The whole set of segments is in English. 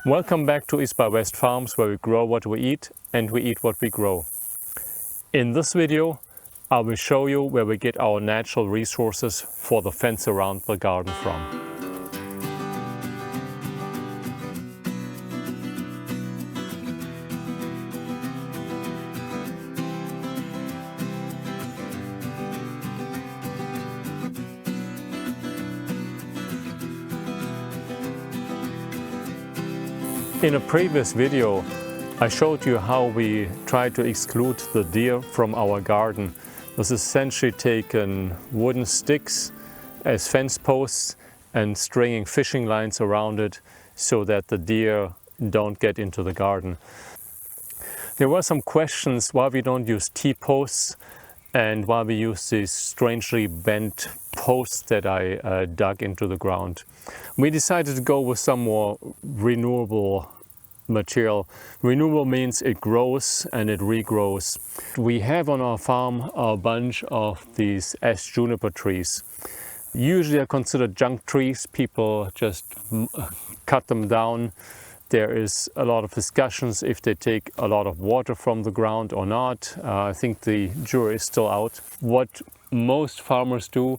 Welcome back to East by West Farms, where we grow what we eat and we eat what we grow. In this video, I will show you where we get our natural resources for the fence around the garden from. In a previous video, I showed you how we try to exclude the deer from our garden. This is essentially taking wooden sticks as fence posts and stringing fishing lines around it so that the deer don't get into the garden. There were some questions why we don't use T-posts and why we use these strangely bent posts that I dug into the ground. We decided to go with some more renewable material. Renewable means it grows and it regrows. We have on our farm a bunch of these Ashe juniper trees. Usually they're considered junk trees. People just cut them down. There is a lot of discussions if they take a lot of water from the ground or not. I think the jury is still out. What most farmers do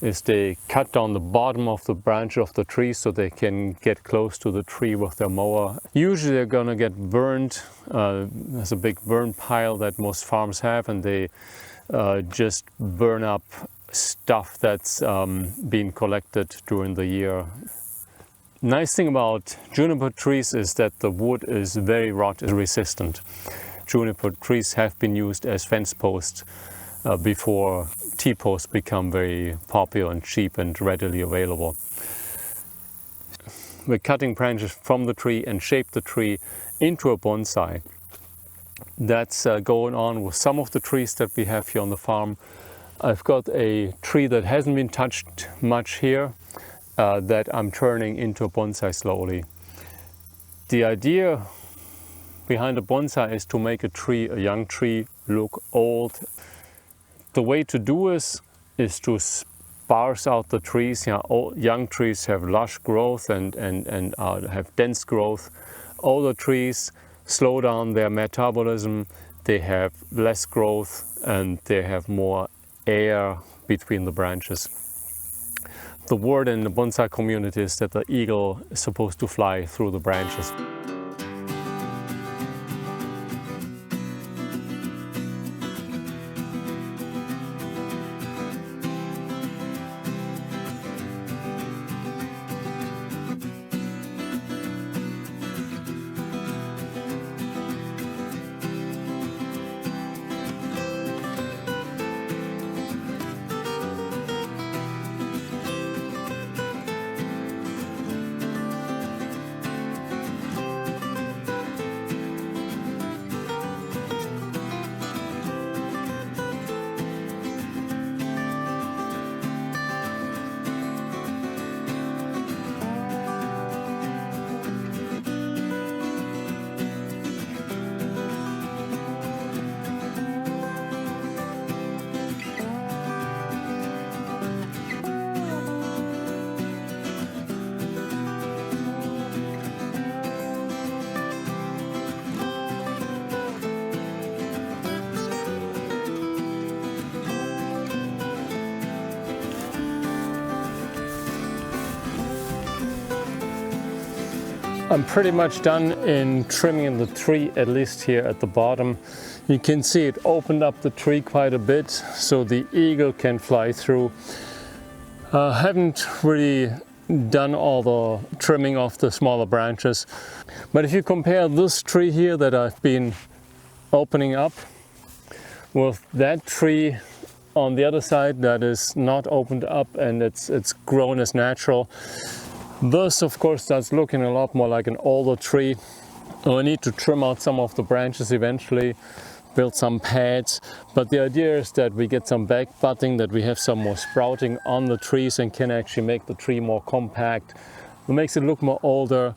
is they cut down the bottom of the branch of the tree so they can get close to the tree with their mower. Usually they're gonna get burned. There's a big burn pile that most farms have, and they just burn up stuff that's been collected during the year. Nice thing about juniper trees is that the wood is very rot resistant. Juniper trees have been used as fence posts before T-posts become very popular and cheap and readily available. We're cutting branches from the tree and shape the tree into a bonsai. That's going on with some of the trees that we have here on the farm. I've got a tree that hasn't been touched much here that I'm turning into a bonsai slowly. The idea behind a bonsai is to make a young tree, look old. The way to do this is to sparse out the trees. Young trees have lush growth and have dense growth. Older trees slow down their metabolism. They have less growth and they have more air between the branches. The word in the bonsai community is that the eagle is supposed to fly through the branches. I'm pretty much done in trimming the tree, at least here at the bottom. You can see it opened up the tree quite a bit so the eagle can fly through. Haven't really done all the trimming of the smaller branches, but if you compare this tree here that I've been opening up with that tree on the other side that is not opened up and it's grown as natural, this of course starts looking a lot more like an older tree. I need to trim out some of the branches eventually, build some pads, but the idea is that we get some back budding, that we have some more sprouting on the trees and can actually make the tree more compact. It makes it look more older,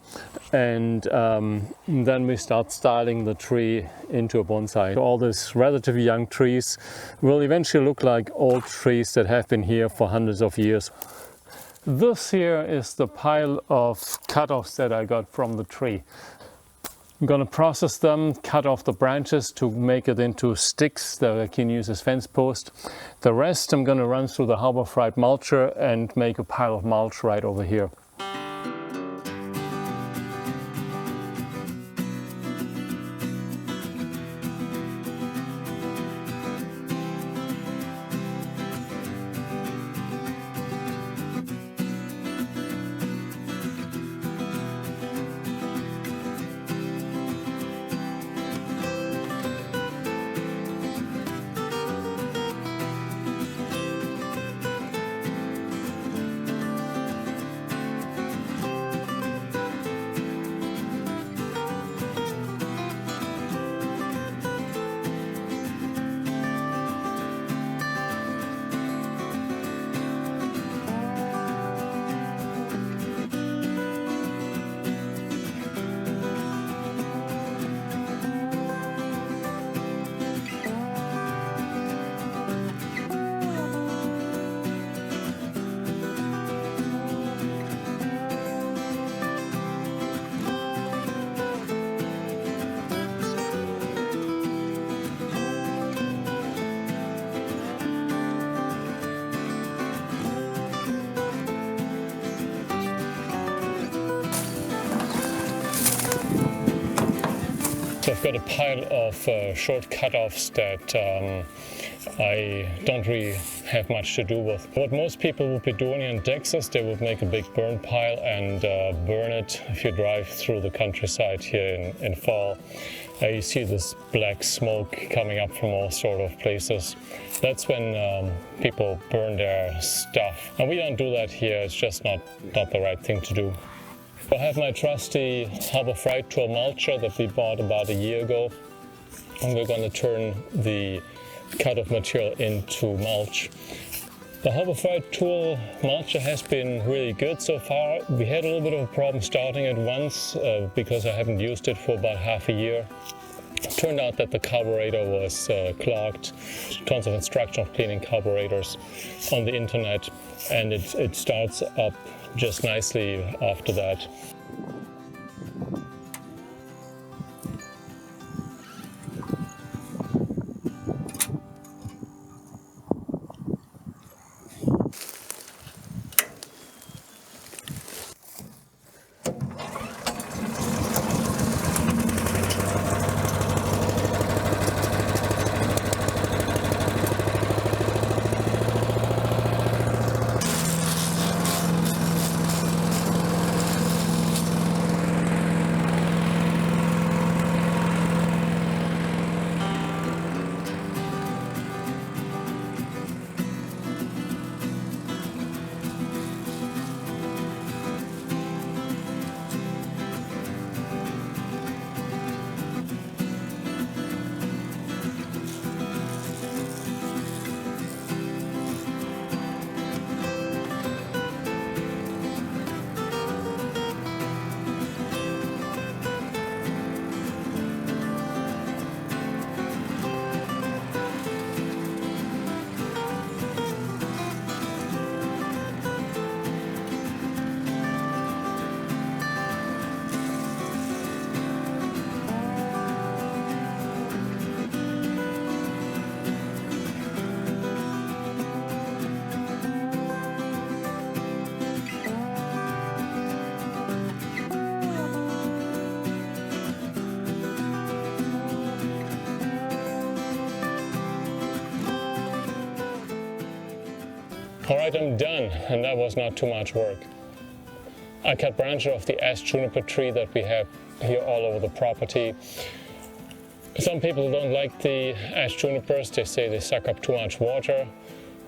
and then we start styling the tree into a bonsai. All these relatively young trees will eventually look like old trees that have been here for hundreds of years. This here is the pile of cutoffs that I got from the tree. I'm going to process them, cut off the branches to make it into sticks that I can use as fence posts. The rest I'm going to run through the Harbor Freight mulcher and make a pile of mulch right over here. So I've got a pile of short cutoffs that I don't really have much to do with. What most people would be doing in Texas, they would make a big burn pile and burn it. If you drive through the countryside here in fall, you see this black smoke coming up from all sort of places. That's when people burn their stuff. And we don't do that here, it's just not the right thing to do. I have my trusty Harbor Freight tool mulcher that we bought about a year ago, and we're going to turn the cut-off material into mulch. The Harbor Freight tool mulcher has been really good so far. We had a little bit of a problem starting it once because I haven't used it for about half a year. It turned out that the carburetor was clogged. Tons of instruction of cleaning carburetors on the internet, and it starts up just nicely after that. Alright, I'm done, and that was not too much work. I cut branches of the Ashe juniper tree that we have here all over the property. Some people don't like the Ashe junipers, they say they suck up too much water.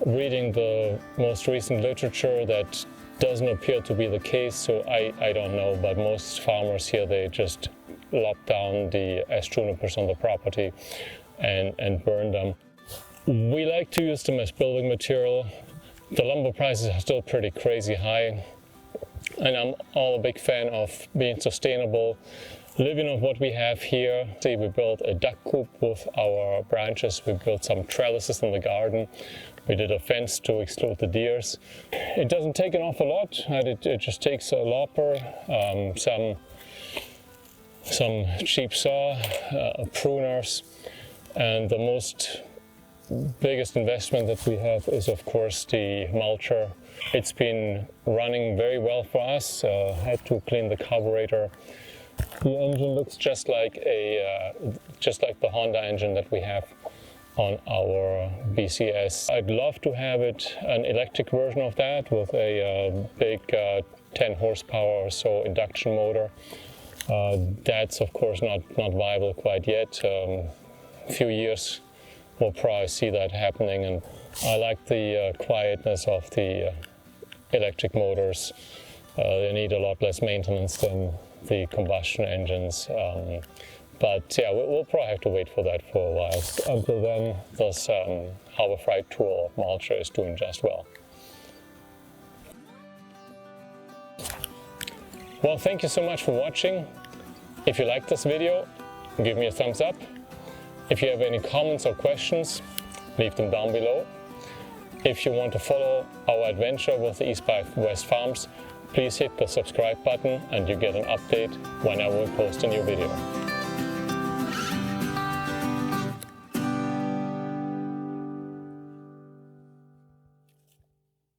Reading the most recent literature, that doesn't appear to be the case, so I don't know, but most farmers here, they just lop down the Ashe junipers on the property and burn them. We like to use them as building material. The lumber prices are still pretty crazy high, and I'm all a big fan of being sustainable. Living on what we have here, see, we built a duck coop with our branches. We built some trellises in the garden. We did a fence to exclude the deers. It doesn't take an awful lot. It just takes a lopper, some cheap saw, pruners, and the biggest investment that we have is, of course, the mulcher. It's been running very well for us. Had to clean the carburetor. The engine looks just like the Honda engine that we have on our BCS. I'd love to have an electric version of that with a big 10 horsepower or so induction motor. That's of course not viable quite yet. A few years we'll probably see that happening, and I like the quietness of the electric motors. They need a lot less maintenance than the combustion engines. But yeah, we'll probably have to wait for that for a while. Until then, this Harbor Freight tool mulcher is doing just well. Well, thank you so much for watching. If you liked this video, give me a thumbs up. If you have any comments or questions, leave them down below. If you want to follow our adventure with the East by West Farms, please hit the subscribe button and you get an update whenever we post a new video.